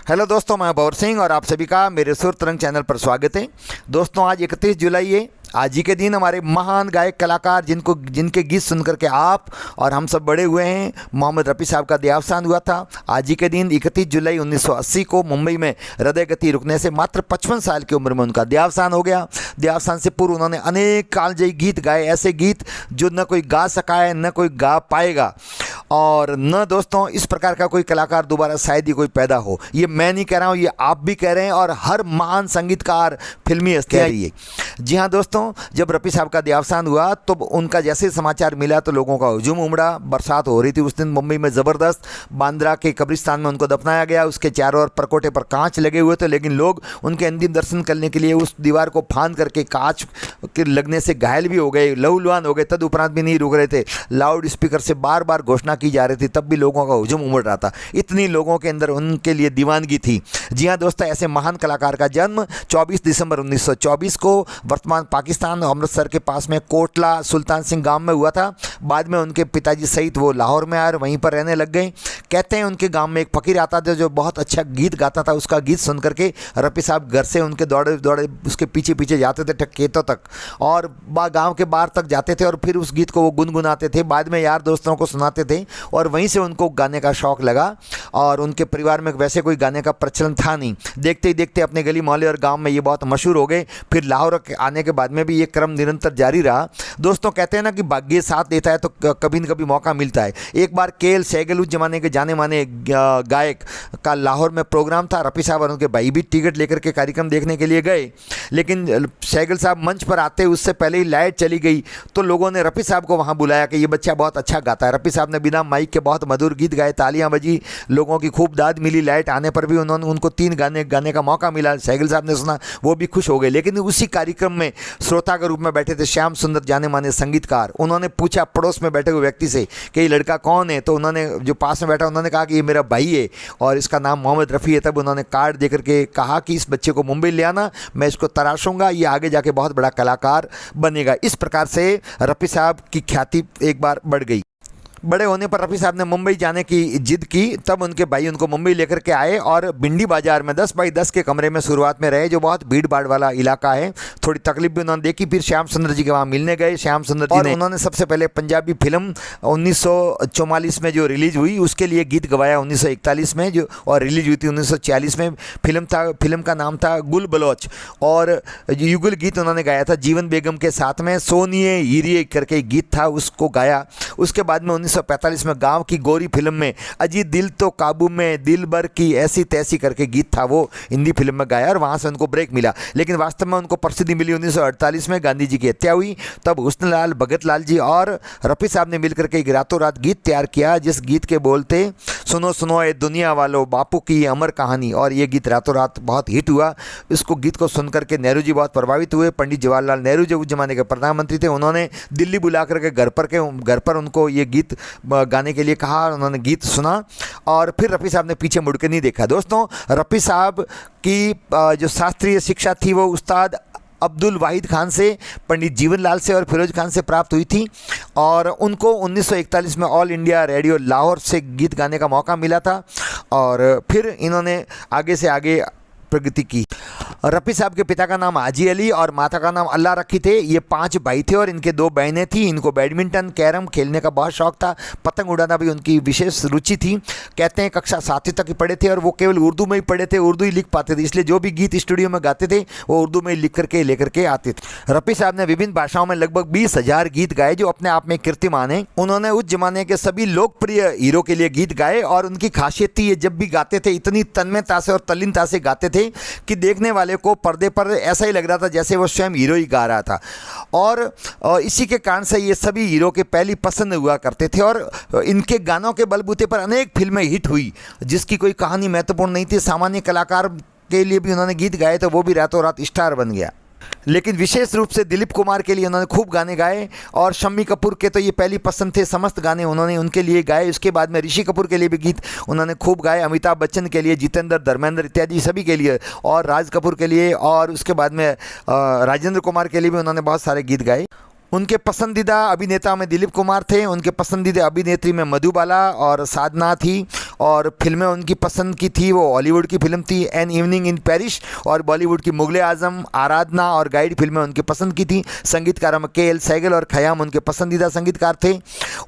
Hello दोस्तों, मैं बौर सिंह और आप सभी का मेरे सुर तरंग चैनल पर स्वागत है। दोस्तों, आज 31 जुलाई है। आज ही के दिन हमारे महान गायक कलाकार जिनके गीत सुनकर के आप और हम सब बड़े हुए हैं, मोहम्मद रफ़ी साहब का देहावसान हुआ था। आज ही के दिन 31 जुलाई 1980 को मुंबई में हृदय गति रुकने से मात्र 55 साल की उम्र में उनका देहावसान हो गया। देहावसान से पूर्व उन्होंने अनेक कालजयी गीत गाए, ऐसे गीत जो न कोई गा सका है, न कोई गा पाएगा, और न दोस्तों इस प्रकार का कोई कलाकार दोबारा शायद ही कोई पैदा हो। ये मैं नहीं कह रहा हूँ, ये आप भी कह रहे हैं और हर महान संगीतकार फिल्मी हस्तियाँ रही है। जी हाँ दोस्तों, जब रफ़ी साहब का देहावसान हुआ तो उनका जैसे समाचार मिला तो लोगों का हुजूम उमड़ा। बरसात हो रही थी उस दिन मुंबई में ज़बरदस्त। बांद्रा के कब्रिस्तान में उनको दफनाया गया। उसके चारों ओर परकोटे पर कांच लगे हुए थे, लेकिन लोग उनके अंतिम दर्शन करने के लिए उस दीवार को फांद करके कांच के लगने से घायल भी हो गए, लहूलुहान हो गए। तदुपरांत भी नहीं रुक रहे थे। लाउड स्पीकर से बार बार घोषणा की जा रही थी, तब भी लोगों का हुजूम उमड़ रहा था। इतनी लोगों के अंदर उनके लिए दीवानगी थी। जी हाँ दोस्तों, ऐसे महान कलाकार का जन्म 24 दिसंबर 1924 को वर्तमान पाकिस्तान अमृतसर के पास में कोटला सुल्तान सिंह गांव में हुआ था। बाद में उनके पिताजी सहित वो लाहौर में आए और वहीं पर रहने लग गए। कहते हैं उनके गांव में एक फ़कीर आता था जो बहुत अच्छा गीत गाता था। उसका गीत सुन करके रफ़ी साहब घर से उनके दौड़े दौड़े उसके पीछे पीछे जाते थे खेतों तक, और गांव के बाहर तक जाते थे और फिर उस गीत को वो गुनगुनाते थे। बाद में यार दोस्तों को सुनाते थे और वहीं से उनको गाने का शौक़ लगा। और उनके परिवार में वैसे कोई गाने का प्रचलन था नहीं। देखते ही देखते अपने गली मोहल्ले और गाँव में ये बहुत मशहूर हो गए। फिर लाहौर आने के बाद में भी ये क्रम निरंतर जारी रहा। दोस्तों, कहते हैं ना कि भाग्य साथ देता है तो कभी न कभी मौका मिलता है। एक बार केएल सहगल उस जमाने के जाने माने गायक का लाहौर में प्रोग्राम था। रफ़ी साहब और उनके भाई भी टिकट लेकर के कार्यक्रम देखने के लिए गए, लेकिन सहगल साहब मंच पर आते उससे पहले ही लाइट चली गई। तो लोगों ने रफ़ी साहब को वहाँ बुलाया कि ये बच्चा बहुत अच्छा गाता है। रफ़ी साहब ने बिना माइक के बहुत मधुर गीत गाए, तालियां बजी, लोगों की खूब दाद मिली। लाइट आने पर भी उनको 3 गाने गाने का मौका मिला। सहगल साहब ने सुना, वो भी खुश हो गए। लेकिन उसी कार्यक्रम में श्रोता के रूप में बैठे थे श्याम सुंदर, जाने माने संगीतकार। उन्होंने पूछा पड़ोस में बैठे हुए व्यक्ति से कि ये लड़का कौन है, तो उन्होंने जो पास में बैठा उन्होंने कहा कि ये मेरा भाई है और इसका नाम मोहम्मद रफ़ी है। तब उन्होंने कार्ड देकर के कहा कि इस बच्चे को मुंबई ले आना, मैं इसको तराशूंगा, ये आगे जाके बहुत बड़ा कलाकार बनेगा। इस प्रकार से रफ़ी साहब की ख्याति एक बार बढ़ गई। बड़े होने पर रफ़ी साहब ने मुंबई जाने की जिद की। तब उनके भाई उनको मुंबई लेकर के आए और भिंडी बाजार में 10 बाई 10 के कमरे में शुरुआत में रहे, जो बहुत भीड़ भाड़ वाला इलाका है। थोड़ी तकलीफ भी उन्होंने देखी। फिर श्याम सुंदर जी के वहाँ मिलने गए। श्याम सुंदर जी ने उन्होंने सबसे पहले पंजाबी फिल्म 1944 में जो रिलीज़ हुई उसके लिए गीत गवाया 1941 में, जो और रिलीज हुई थी 1946 में। फिल्म का नाम था गुल बलोच, और युगल गीत उन्होंने गाया था जीवन बेगम के साथ में। सोनिए हीरिए करके गीत था, उसको गाया। उसके बाद में 1945 में गांव की गोरी फिल्म में अजी दिल तो काबू में, दिल भर की ऐसी तैसी करके गीत था, वो हिंदी फिल्म में गाया और वहाँ से उनको ब्रेक मिला। लेकिन वास्तव में उनको प्रसिद्धि मिली 1948 में, गांधी जी की हत्या हुई। तब हुस्नलाल भगत लाल जी और रफ़ी साहब ने मिलकर के एक रातों रात गीत तैयार किया, जिस गीत के बोलते सुनो सुनो ए दुनिया वालों, बापू की ये अमर कहानी। और ये गीत रातों रात बहुत हिट हुआ। इसको गीत को सुनकर के नेहरू जी बहुत प्रभावित हुए। पंडित जवाहरलाल नेहरू जो उस जमाने के प्रधानमंत्री थे, उन्होंने दिल्ली बुला करके घर पर उनको ये गीत गाने के लिए कहा। उन्होंने गीत सुना और फिर रफ़ी साहब ने पीछे मुड़ के नहीं देखा। दोस्तों, रफ़ी साहब की जो शास्त्रीय शिक्षा थी वो उस्ताद अब्दुल वाहिद खान से, पंडित जीवनलाल से और फिरोज खान से प्राप्त हुई थी। और उनको 1941 में ऑल इंडिया रेडियो लाहौर से गीत गाने का मौका मिला था और फिर इन्होंने आगे से आगे प्रगति की। रफ़ी साहब के पिता का नाम हाजी अली और माता का नाम अल्लाह रखी थे। ये 5 भाई थे और इनके 2 बहनें थी। इनको बैडमिंटन, कैरम खेलने का बहुत शौक था। पतंग उड़ाना भी उनकी विशेष रुचि थी। कहते हैं कक्षा 7वीं तक ही पढ़े थे और वो केवल उर्दू में ही पढ़े थे, उर्दू ही लिख पाते थे। इसलिए जो भी गीत स्टूडियो में गाते थे वो उर्दू में लिख करके लेकर के आते थे। रफ़ी साहब ने विभिन्न भाषाओं में लगभग 20,000 गीत गाए, जो अपने आप में कीर्तिमान है। उन्होंने उस जमाने के सभी लोकप्रिय हीरो के लिए गीत गाए और उनकी खासियत थी, ये जब भी गाते थे इतनी तन्मयता से और तल्लीनता से गाते थे कि देखने वाले को पर्दे पर ऐसा ही लग रहा था जैसे वो स्वयं हीरो ही गा रहा था। और इसी के कारण से ये सभी हीरो के पहली पसंद हुआ करते थे और इनके गानों के बलबूते पर अनेक फिल्में हिट हुई, जिसकी कोई कहानी महत्वपूर्ण नहीं थी। सामान्य कलाकार के लिए भी उन्होंने गीत गाए तो वो भी रातों रात स्टार बन गया। लेकिन विशेष रूप से दिलीप कुमार के लिए उन्होंने खूब गाने गाए और शम्मी कपूर के तो ये पहली पसंद थे। समस्त गाने उन्होंने उनके लिए गाए। उसके बाद में ऋषि कपूर के लिए भी गीत उन्होंने खूब गाए। अमिताभ बच्चन के लिए, जितेंद्र, धर्मेंद्र इत्यादि सभी के लिए, और राज कपूर के लिए, और उसके बाद में राजेंद्र कुमार के लिए भी उन्होंने बहुत सारे गीत गाए। उनके पसंदीदा अभिनेता में दिलीप कुमार थे। उनके पसंदीदा अभिनेत्री में मधुबाला और साधना थी। और फिल्में उनकी पसंद की थी वो हॉलीवुड की फिल्म थी एन इवनिंग इन पेरिस, और बॉलीवुड की मुगले आजम, आराधना और गाइड फिल्में उनकी पसंद की थी। संगीतकारों में के एल सहगल और खयाम उनके पसंदीदा संगीतकार थे।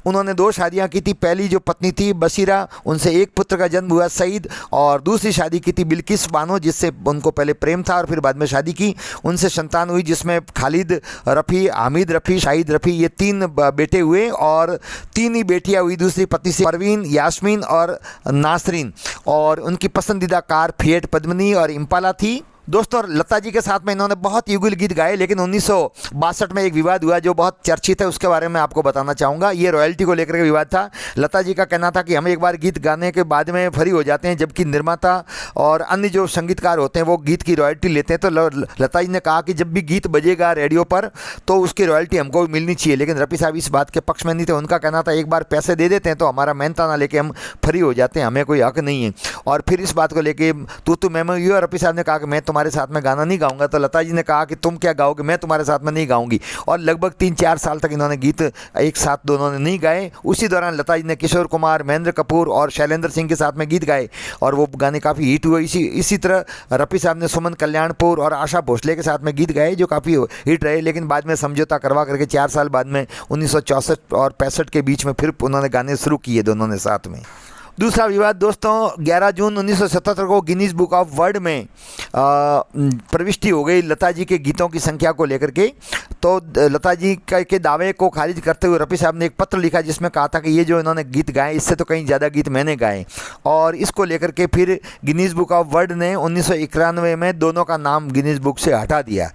उन्होंने 2 शादियां की थी। पहली जो पत्नी थी बशीरा, उनसे एक पुत्र का जन्म हुआ सईद, और दूसरी शादी की थी बिल्किस बानो, जिससे उनको पहले प्रेम था और फिर बाद में शादी की। उनसे संतान हुई जिसमें खालिद रफ़ी, हामिद रफ़ी, शाहिद रफ़ी, ये 3 बेटे हुए, और 3 ही बेटियां हुई दूसरी पत्नी से, परवीन, यास्मीन और नासरीन। और उनकी पसंदीदा कार फिएट पद्मिनी और इम्पाला थी। दोस्तों, लता जी के साथ में इन्होंने बहुत युगल गीत गाए, लेकिन 1962 में एक विवाद हुआ जो बहुत चर्चित है, उसके बारे में आपको बताना चाहूँगा। ये रॉयल्टी को लेकर के विवाद था। लता जी का कहना था कि हम एक बार गीत गाने के बाद में फ्री हो जाते हैं, जबकि निर्माता और अन्य जो संगीतकार होते हैं वो गीत की रॉयल्टी लेते हैं। तो लता जी ने कहा कि जब भी गीत बजेगा रेडियो पर तो उसकी रॉयल्टी हमको भी मिलनी चाहिए, लेकिन रफ़ी साहब इस बात के पक्ष में नहीं थे। उनका कहना था एक बार पैसे दे देते हैं तो हमारा मेहनता ना लेके हम फ्री हो जाते हैं, हमें कोई हक नहीं है। और फिर इस बात को लेके तू मैं और रफ़ी साहब ने कहा कि मैं तुम्हारे साथ में गाना नहीं गाऊंगा, तो लता जी ने कहा कि तुम क्या गाओगे, मैं तुम्हारे साथ में नहीं गाऊंगी। और लगभग 3-4 साल तक इन्होंने गीत एक साथ दोनों ने नहीं गाए। उसी दौरान लता जी ने किशोर कुमार, महेंद्र कपूर और शैलेंद्र सिंह के साथ में गीत गाए, और वो गाने काफ़ी हिट हुए। इसी तरह रफ़ी साहब ने सुमन कल्याणपुर और आशा भोसले के साथ में गीत गाए जो काफ़ी हिट रहे, लेकिन बाद में समझौता करवा करके 4 साल बाद में 1964 और 65 के बीच में फिर उन्होंने गाने शुरू किए दोनों ने साथ में। दूसरा विवाद दोस्तों, 11 जून 1977 को गिनीज बुक ऑफ वर्ल्ड में प्रविष्टि हो गई लता जी के गीतों की संख्या को लेकर के। तो लता जी के दावे को खारिज करते हुए रफ़ी साहब ने एक पत्र लिखा जिसमें कहा था कि ये जो इन्होंने गीत गाए इससे तो कहीं ज़्यादा गीत मैंने गाए, और इसको लेकर के फिर गिनीज बुक ऑफ वर्ल्ड ने 1991 में दोनों का नाम गिनीज बुक से हटा दिया।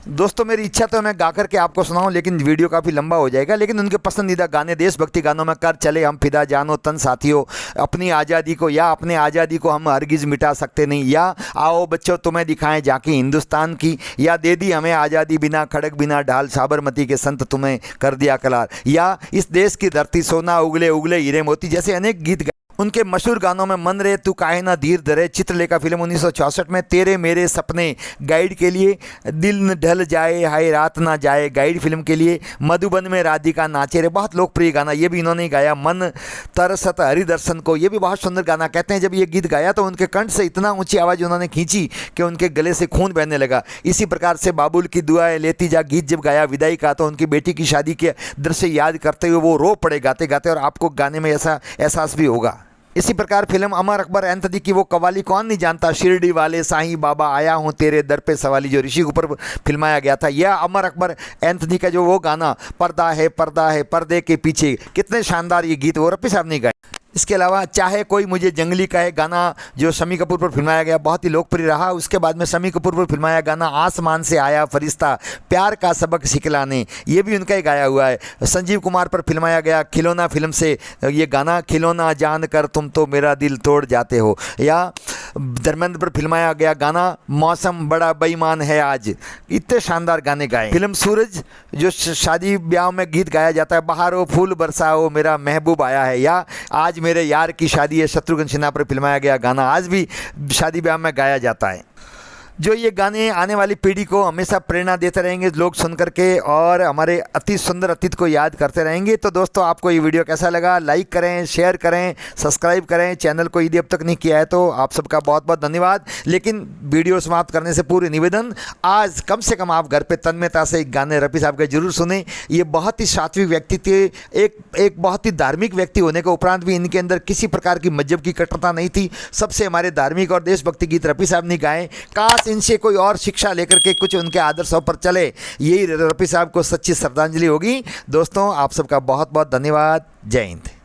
दोस्तों, मेरी इच्छा तो मैं गा करके आपको सुनाऊं, लेकिन वीडियो काफ़ी लंबा हो जाएगा। लेकिन उनके पसंदीदा गाने देशभक्ति गानों में कर चले हम फिदा, जानो तन साथियों, अपनी आज़ादी को, या अपने आज़ादी को हम हरगिज़ मिटा सकते नहीं, या आओ बच्चों तुम्हें दिखाएं झांकी हिंदुस्तान की, या दे दी हमें आज़ादी बिना खड़क बिना ढाल, साबरमती के संत तुम्हें कर दिया कलार, या इस देश की धरती सोना उगले उगले हीरे मोती, जैसे अनेक गीत। उनके मशहूर गानों में मन रे तू काहे ना धीर धरे, चित्रलेखा फिल्म 1964 में, तेरे मेरे सपने, गाइड के लिए दिल न ढल जाए हाय रात ना जाए, गाइड फिल्म के लिए मधुबन में राधिका नाचे रे, बहुत लोकप्रिय गाना, ये भी इन्होंने गाया। मन तरसत हरिदर्शन को, ये भी बहुत सुंदर गाना। कहते हैं जब ये गीत गाया तो उनके कंठ से इतना ऊंची आवाज़ उन्होंने खींची कि उनके गले से खून बहने लगा। इसी प्रकार से बाबुल की दुआएं लेती जा गीत जब गाया विदाई का, तो उनकी बेटी की शादी के दृश्य याद करते हुए वो रो पड़े गाते गाते, और आपको गाने में ऐसा एहसास भी होगा। इसी प्रकार फिल्म अमर अकबर एंथनी की वो कवाली कौन नहीं जानता, शिरडी वाले साईं बाबा आया हूँ तेरे दर पे सवाली, जो ऋषि के ऊपर फिल्माया गया था, यह अमर अकबर एंथनी का जो वो गाना पर्दा है पर्दे के पीछे, कितने शानदार ये गीत वो रफ़ी साहब ने गाए। इसके अलावा चाहे कोई मुझे जंगली कहे गाना जो शम्मी कपूर पर फिल्माया गया, बहुत ही लोकप्रिय रहा। उसके बाद में शम्मी कपूर पर फिल्माया गाना आसमान से आया फरिश्ता, प्यार का सबक सिखलाने, ये भी उनका ही गाया हुआ है। संजीव कुमार पर फिल्माया गया खिलौना फिल्म से ये गाना, खिलौना जान कर तुम तो मेरा दिल तोड़ जाते हो, या धर्मेंद्र पर फिल्माया गया गाना मौसम बड़ा बेईमान है आज। इतने शानदार गाने गाए। फिल्म सूरज जो शादी ब्याह में गीत गाया जाता है, बहारो फूल बरसाओ मेरा महबूब आया है, या आज मेरे यार की शादी है, शत्रुघ्न सिन्हा पर फिल्माया गया गाना आज भी शादी ब्याह में गाया जाता है। जो ये गाने आने वाली पीढ़ी को हमेशा प्रेरणा देते रहेंगे लोग सुन करके, और हमारे अति सुंदर अतीत को याद करते रहेंगे। तो दोस्तों, आपको ये वीडियो कैसा लगा, लाइक करें, शेयर करें, सब्सक्राइब करें। चैनल को यदि अब तक नहीं किया है तो आप सबका बहुत बहुत धन्यवाद। लेकिन वीडियो समाप्त करने से पूर्व निवेदन, आज कम से कम आप घर पे तन्मयता से गाने रफ़ी साहब के जरूर सुने। ये बहुत ही सात्विक व्यक्ति थे, एक बहुत ही धार्मिक व्यक्ति होने के उपरांत भी इनके अंदर किसी प्रकार की मजहब की कट्टरता नहीं थी। सबसे हमारे धार्मिक और देशभक्ति गीत रफ़ी साहब ने गाए। काश इनसे कोई और शिक्षा लेकर के कुछ उनके आदर्शों पर चले, यही रफ़ी साहब को सच्ची श्रद्धांजलि होगी। दोस्तों, आप सबका बहुत बहुत धन्यवाद। जय हिंद।